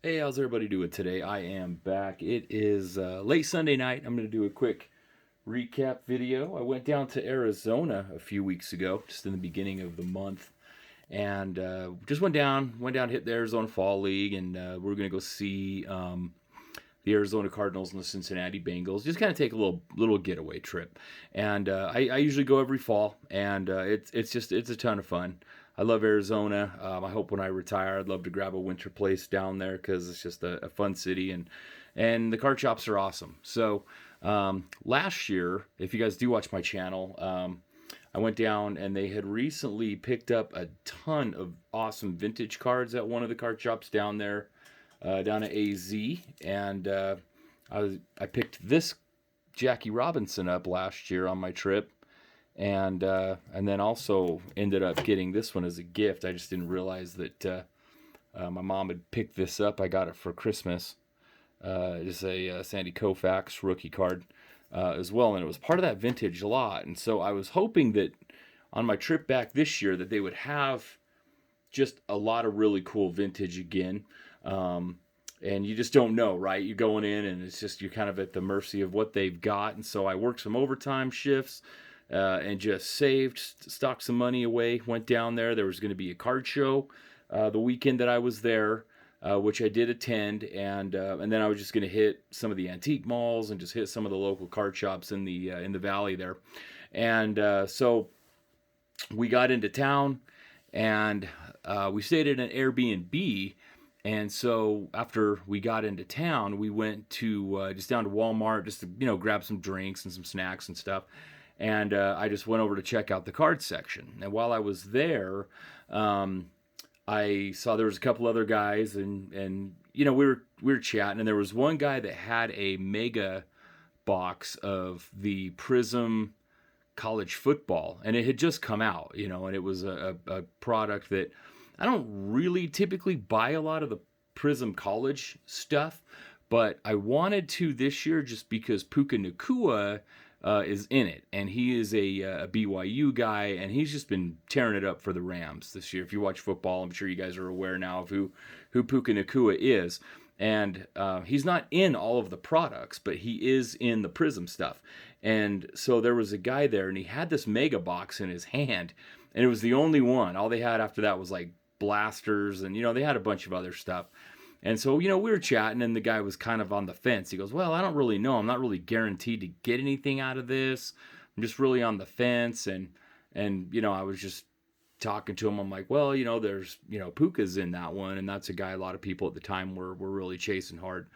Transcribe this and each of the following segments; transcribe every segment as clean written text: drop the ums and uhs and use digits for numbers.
Hey, how's everybody doing today? I am back. It is late Sunday night. I'm going to do a quick recap video. I went down to Arizona a few weeks ago, just in the beginning of the month, and just went down, hit the Arizona Fall League, and we're going to go see the Arizona Cardinals and the Cincinnati Bengals. Just kind of take a little getaway trip. And I usually go every fall, and it's a ton of fun. I love Arizona. I hope when I retire, I'd love to grab a winter place down there because it's just a fun city, and the card shops are awesome. So last year, if you guys do watch my channel, I went down and they had recently picked up a ton of awesome vintage cards at one of the card shops down there, down at AZ, and I picked this Jackie Robinson up last year on my trip, and then also ended up getting this one as a gift. I just didn't realize that my mom had picked this up. I got it for Christmas. It's a Sandy Koufax rookie card as well, and it was part of that vintage lot. And so I was hoping that on my trip back this year that they would have just a lot of really cool vintage again. And you just don't know, right? You're going in, and it's just you're kind of at the mercy of what they've got. And so I worked some overtime shifts and just saved, stocked some money away. Went down there. There was going to be a card show the weekend that I was there, which I did attend, and then I was just going to hit some of the antique malls and just hit some of the local card shops in the valley there. And so we got into town, and we stayed at an Airbnb. And so after we got into town, we went to just down to Walmart just to grab some drinks and some snacks and stuff. And I just went over to check out the card section. And while I was there, I saw there was a couple other guys, and we were chatting, and there was one guy that had a mega box of the Prism college football, and it had just come out, and it was a product that I don't really typically buy a lot of the Prism college stuff, but I wanted to this year just because Puka Nakua is in it, and he is a BYU guy, and he's just been tearing it up for the Rams this year. If you watch football, I'm sure you guys are aware now of who Puka Nakua is. And he's not in all of the products, but he is in the Prism stuff. And so there was a guy there, and he had this mega box in his hand, and it was the only one. All they had after that was like blasters, and they had a bunch of other stuff. And so we were chatting, and the guy was kind of on the fence. He goes, "Well, I don't really know. I'm not really guaranteed to get anything out of this. I'm just really on the fence." And I was just talking to him. I'm like, "Well, there's Puka's in that one, and that's a guy a lot of people at the time were really chasing hard."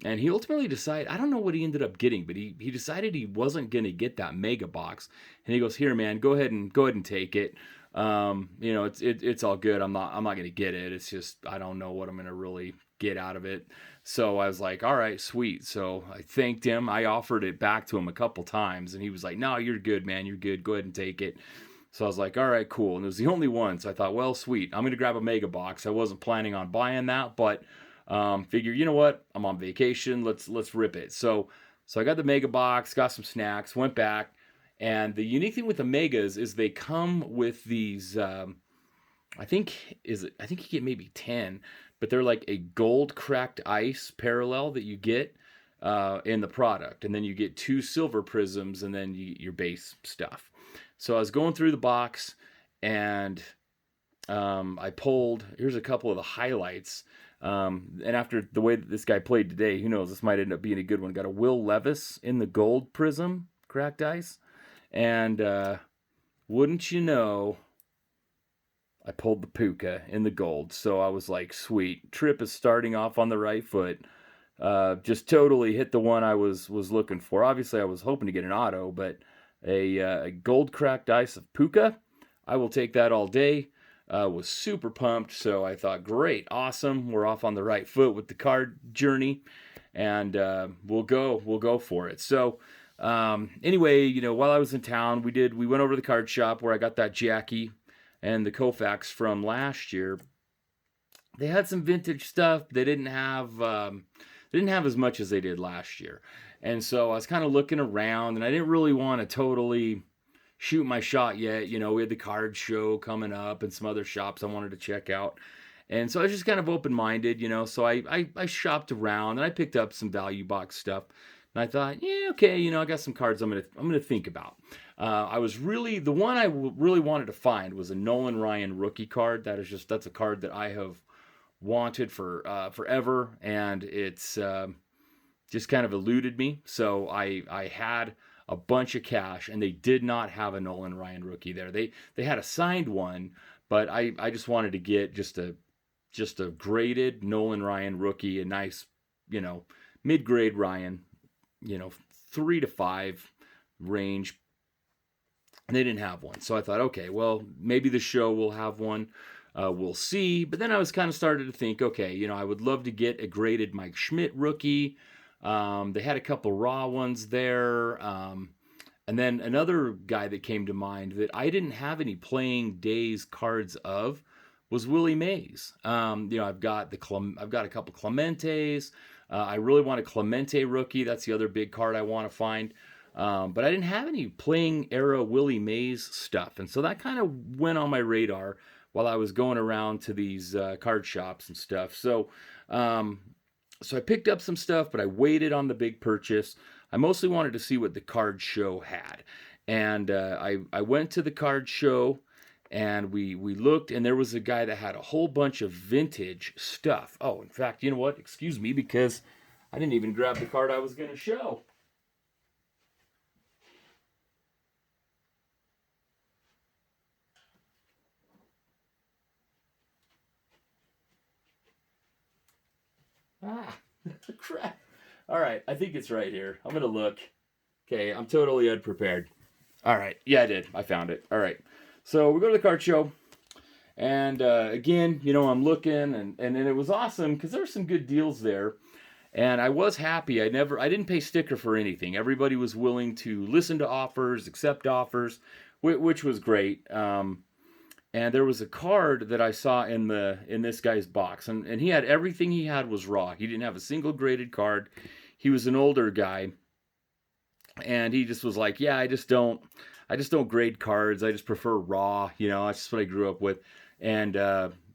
And he ultimately decided, I don't know what he ended up getting, but he decided he wasn't going to get that mega box. And he goes, "Here, man, go ahead and take it. It's all good. I'm not going to get it. It's just I don't know what I'm going to really get out of it." So I was like, "All right, sweet." So I thanked him. I offered it back to him a couple times, and he was like, "No, you're good, man. You're good. Go ahead and take it." So I was like, "All right, cool." And it was the only one. So I thought, well, sweet. I'm going to grab a mega box. I wasn't planning on buying that, but figure, you know what? I'm on vacation. Let's rip it. So I got the mega box, got some snacks, went back, and the unique thing with the megas is they come with these. I think you get maybe 10, but they're like a gold cracked ice parallel that you get in the product, and then you get two silver prisms, and then your base stuff. So I was going through the box, and I pulled. Here's a couple of the highlights. And after the way that this guy played today, who knows? This might end up being a good one. Got a Will Levis in the gold prism cracked ice, and wouldn't you know, I pulled the Puka in the gold. So I was like, sweet. Trip is starting off on the right foot. Just totally hit the one I was looking for. Obviously, I was hoping to get an auto, but a gold cracked ice of Puka, I will take that all day. Was super pumped. So I thought, great, awesome. We're off on the right foot with the card journey, and we'll go for it. So anyway, while I was in town, we went over to the card shop where I got that Jackie and the Koufax from last year. They had some vintage stuff. They didn't have as much as they did last year, and so I was kind of looking around, and I didn't really want to totally shoot my shot yet. We had the card show coming up and some other shops I wanted to check out, And so I was just kind of open-minded, you know. So I shopped around and I picked up some value box stuff. And I thought, yeah, okay, you know, I got some cards I'm gonna think about. I was really the one really wanted to find was a Nolan Ryan rookie card. That's a card that I have wanted for forever, and it's just kind of eluded me. So I had a bunch of cash, and they did not have a Nolan Ryan rookie there. They had a signed one, but I just wanted to get just a graded Nolan Ryan rookie, a nice, you know, mid grade Ryan, you know, 3 to 5 range. And they didn't have one, so I thought, okay, well, maybe the show will have one. We'll see. But then I was kind of started to think, okay, you know, I would love to get a graded Mike Schmidt rookie. They had a couple raw ones there. And then another guy that came to mind that I didn't have any playing days cards of was Willie Mays. You know, I've got a couple Clementes. I really want a Clemente rookie. That's the other big card I want to find. But I didn't have any playing era Willie Mays stuff, and so that kind of went on my radar while I was going around to these card shops and stuff. So I picked up some stuff, but I waited on the big purchase. I mostly wanted to see what the card show had. And I went to the card show, and we looked, and there was a guy that had a whole bunch of vintage stuff. Oh, in fact, you know what? Excuse me, because I didn't even grab the card I was going to show. Ah, crap. All right, I think it's right here. I'm going to look. Okay, I'm totally unprepared. All right, yeah, I did. I found it. All right. So we go to the card show. And again, you know, I'm looking, and it was awesome because there were some good deals there. And I was happy. I didn't pay sticker for anything. Everybody was willing to listen to offers, accept offers, which was great. And there was a card that I saw in this guy's box, and he had everything he had was raw. He didn't have a single graded card. He was an older guy, and he just was like, yeah, I just don't grade cards. I just prefer raw. You know, that's just what I grew up with. And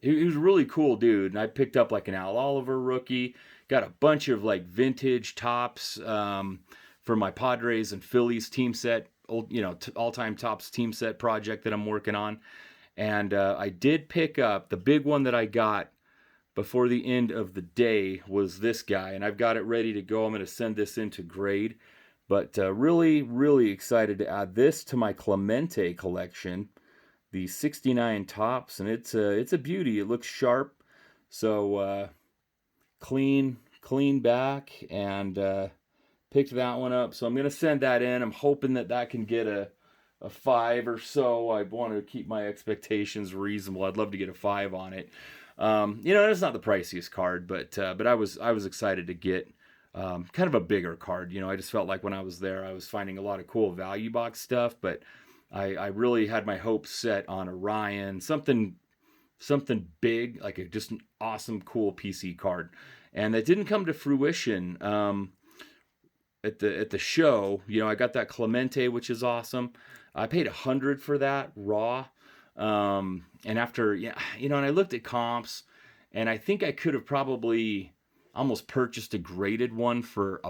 he was a really cool dude. And I picked up like an Al Oliver rookie. Got a bunch of like vintage tops for my Padres and Phillies team set, you know, all-time tops team set project that I'm working on. And I did pick up the big one that I got before the end of the day was this guy, and I've got it ready to go. I'm going to send this into grade, but really, really excited to add this to my Clemente collection, the 69 tops, and it's a beauty. It looks sharp, so clean back, and picked that one up. So I'm going to send that in. I'm hoping that can get a 5 or so. I want to keep my expectations reasonable. I'd love to get a 5 on it. You know, it's not the priciest card, but I was excited to get kind of a bigger card. You know, I just felt like when I was there, I was finding a lot of cool value box stuff, but I really had my hopes set on a Ryan, something big, like just an awesome, cool PC card, and that didn't come to fruition. At the show, you know, I got that Clemente, which is awesome. I paid $100 for that raw. And after, yeah, you know, and I looked at comps, and I think I could have probably almost purchased a graded one for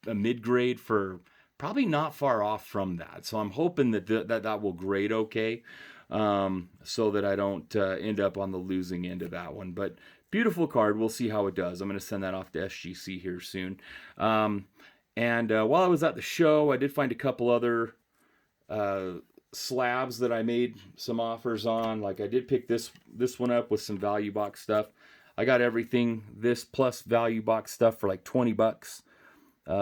a mid grade for probably not far off from that. So I'm hoping that will grade okay, so that I don't end up on the losing end of that one. But beautiful card. We'll see how it does. I'm going to send that off to SGC here soon. And while I was at the show, I did find a couple other slabs that I made some offers on. Like I did pick this one up with some value box stuff. I got everything, this plus value box stuff, for like $20.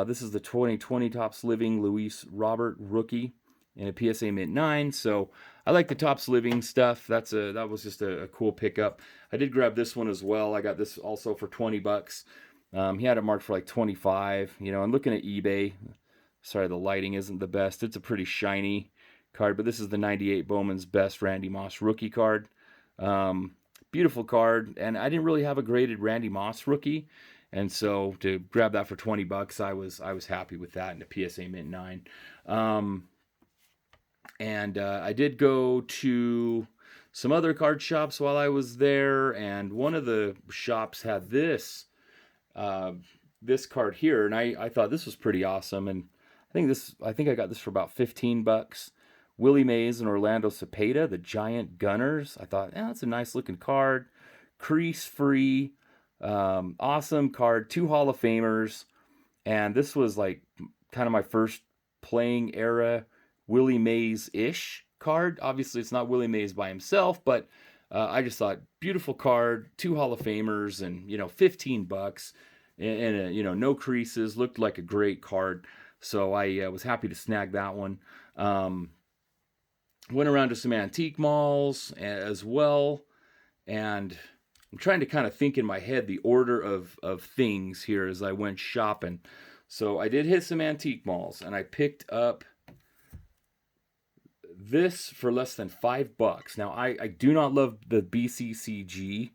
This is the 2020 Topps Living Luis Robert rookie in a PSA Mint 9. So I like the Topps Living stuff. That was just a cool pickup. I did grab this one as well. I got this also for $20. He had it marked for like 25. You know, I'm looking at eBay. Sorry, the lighting isn't the best. It's a pretty shiny card, but this is the 98 Bowman's Best Randy Moss rookie card. Beautiful card, and I didn't really have a graded Randy Moss rookie, and so to grab that for $20, I was happy with that in the PSA Mint 9. And I did go to some other card shops while I was there, and one of the shops had uh, this card here, and I thought this was pretty awesome, and I think I got this for about 15 bucks. Willie Mays and Orlando Cepeda, the Giant Gunners. I thought, yeah, that's a nice looking card, crease free, awesome card. Two Hall of Famers, and this was like kind of my first playing era Willie Mays ish card. Obviously, it's not Willie Mays by himself, but I just thought beautiful card, two Hall of Famers, and 15 bucks, and no creases, looked like a great card. So I was happy to snag that one. Went around to some antique malls as well, and I'm trying to kind of think in my head the order of things here as I went shopping. So I did hit some antique malls, and I picked up this for less than $5. Now, I do not love the BCCG,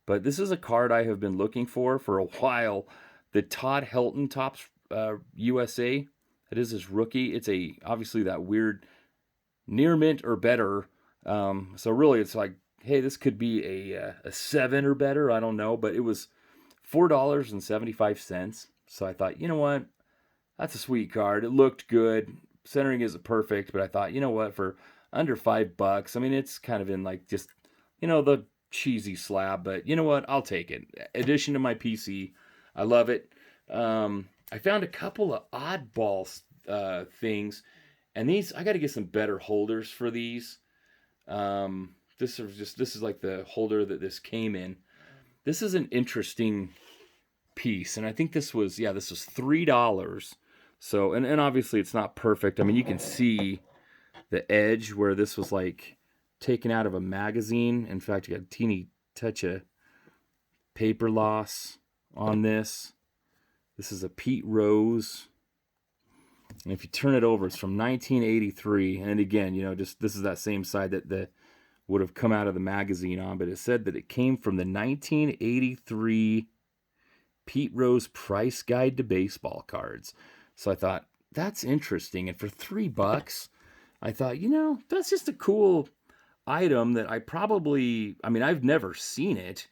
but this is a card I have been looking for a while. The Todd Helton Topps USA. That is his rookie. It's obviously that weird near mint or better. So really, it's like, hey, this could be a 7 or better. I don't know, but it was $4.75. So I thought, you know what? That's a sweet card. It looked good. Centering isn't perfect, but I thought, you know what? For under $5, I mean, it's kind of in like just, the cheesy slab, but you know what? I'll take it. Addition to my PC. I love it. I found a couple of oddball things, and these, I got to get some better holders for these. This is like the holder that this came in. This is an interesting piece, and I think this was $3. So, and obviously it's not perfect. I mean, you can see the edge where this was like taken out of a magazine. In fact, you got a teeny touch of paper loss on this. This is a Pete Rose. And if you turn it over, it's from 1983. And again, just this is that same side that would have come out of the magazine on, but it said that it came from the 1983 Pete Rose Price Guide to Baseball Cards. So I thought, that's interesting. And for $3, I thought, that's just a cool item that I've never seen it.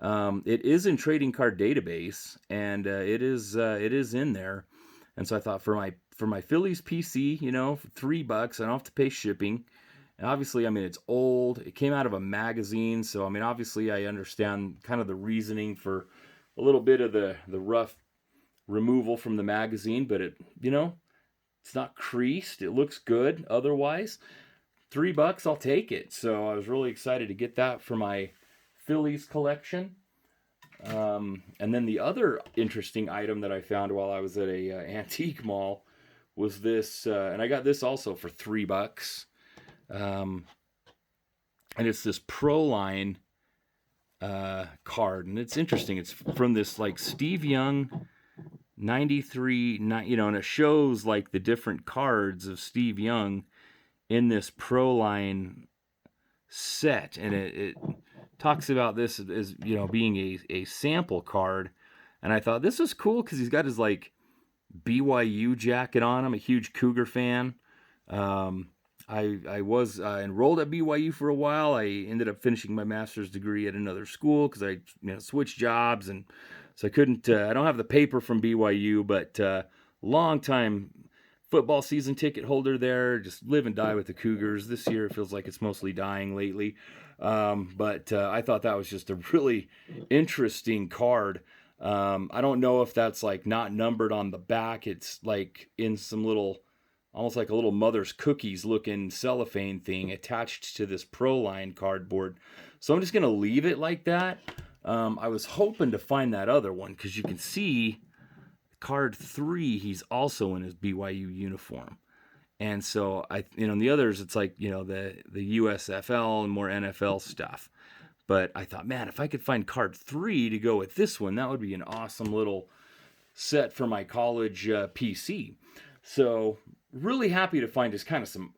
It is in Trading Card Database, and it is in there. And so I thought, for my Phillies PC, for $3, I don't have to pay shipping. And obviously, it's old. It came out of a magazine, so obviously I understand kind of the reasoning for a little bit of the rough removal from the magazine, but it's not creased. It looks good otherwise. $3, I'll take it. So I was really excited to get that for my Phillies collection. And then the other interesting item that I found while I was at a antique mall was this, and I got this also for $3. And it's this Proline card, and it's interesting. It's from this like Steve Young 93, and it shows like the different cards of Steve Young in this Proline set, and it talks about this as being a sample card. And I thought this is cool because he's got his like BYU jacket on. I'm a huge Cougar fan. I was enrolled at BYU for a while. I ended up finishing my master's degree at another school because I switched jobs, and so I couldn't. I don't have the paper from BYU, but long time football season ticket holder there. Just live and die with the Cougars. This year it feels like it's mostly dying lately. But I thought that was just a really interesting card. I don't know if that's like not numbered on the back. It's like in some little, almost like a little Mother's Cookies looking cellophane thing attached to this Proline cardboard. So I'm just going to leave it like that. I was hoping to find that other one because you can see card 3, he's also in his BYU uniform. And so in the others, it's like, the USFL and more NFL stuff. But I thought, man, if I could find card 3 to go with this one, that would be an awesome little set for my college PC. So really happy to find just kind of some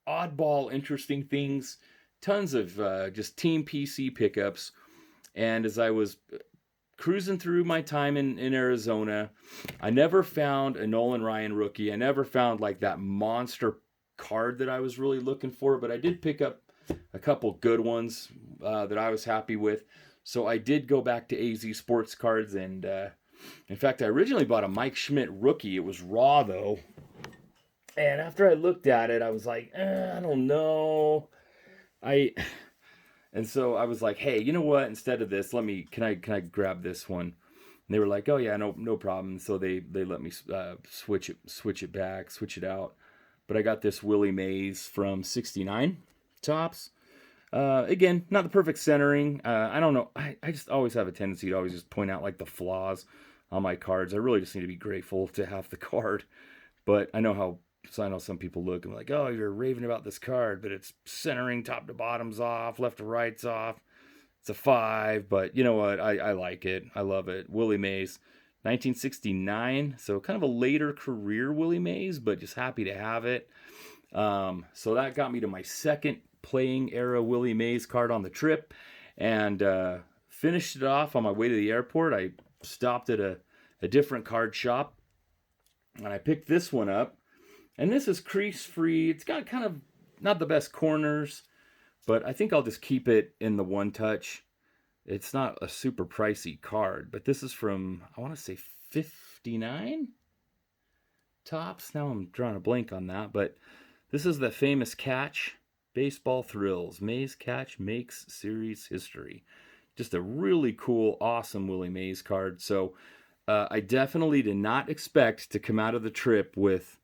oddball, interesting things, tons of just team PC pickups. And as I was cruising through my time in Arizona, I never found a Nolan Ryan rookie. I never found like that monster card that I was really looking for, but I did pick up a couple good ones that I was happy with. So I did go back to AZ Sports Cards, and in fact, I originally bought a Mike Schmidt rookie. It was raw though, and after I looked at it, I was like, I don't know. I And so I was like, hey, you know what? Instead of this, can I grab this one? And they were like, oh yeah, no problem. So they let me switch it back, switch it out. But I got this Willie Mays from '69 Topps. Again, not the perfect centering. I don't know. I just always have a tendency to always just point out like the flaws on my cards. I really just need to be grateful to have the card. But I know some people look and be like, oh, you're raving about this card, but it's centering top to bottom's off, left to right's off. It's a 5, but you know what? I like it. I love it. Willie Mays, 1969. So kind of a later career Willie Mays, but just happy to have it. So that got me to my second playing era Willie Mays card on the trip, and finished it off on my way to the airport. I stopped at a different card shop, and I picked this one up. And this is crease free. It's got kind of not the best corners, but I think I'll just keep it in the one touch. It's not a super pricey card, but this is from, I want to say 59 Topps. Now I'm drawing a blank on that, but this is the famous catch, Baseball Thrills. Mays catch makes series history. Just a really cool, awesome Willie Mays card. So I definitely did not expect to come out of the trip with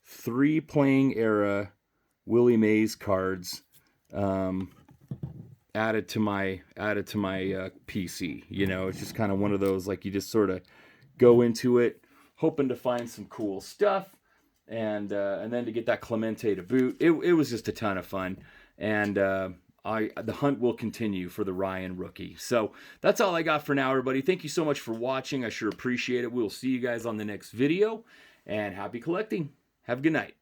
3 playing era Willie Mays cards added to my PC. You know, it's just kind of one of those, like, you just sort of go into it hoping to find some cool stuff, and then to get that Clemente to boot. It was just a ton of fun, and the hunt will continue for the Ryan rookie. So that's all I got for now, everybody. Thank you so much for watching. I sure appreciate it. We'll see you guys on the next video, and happy collecting. Have a good night.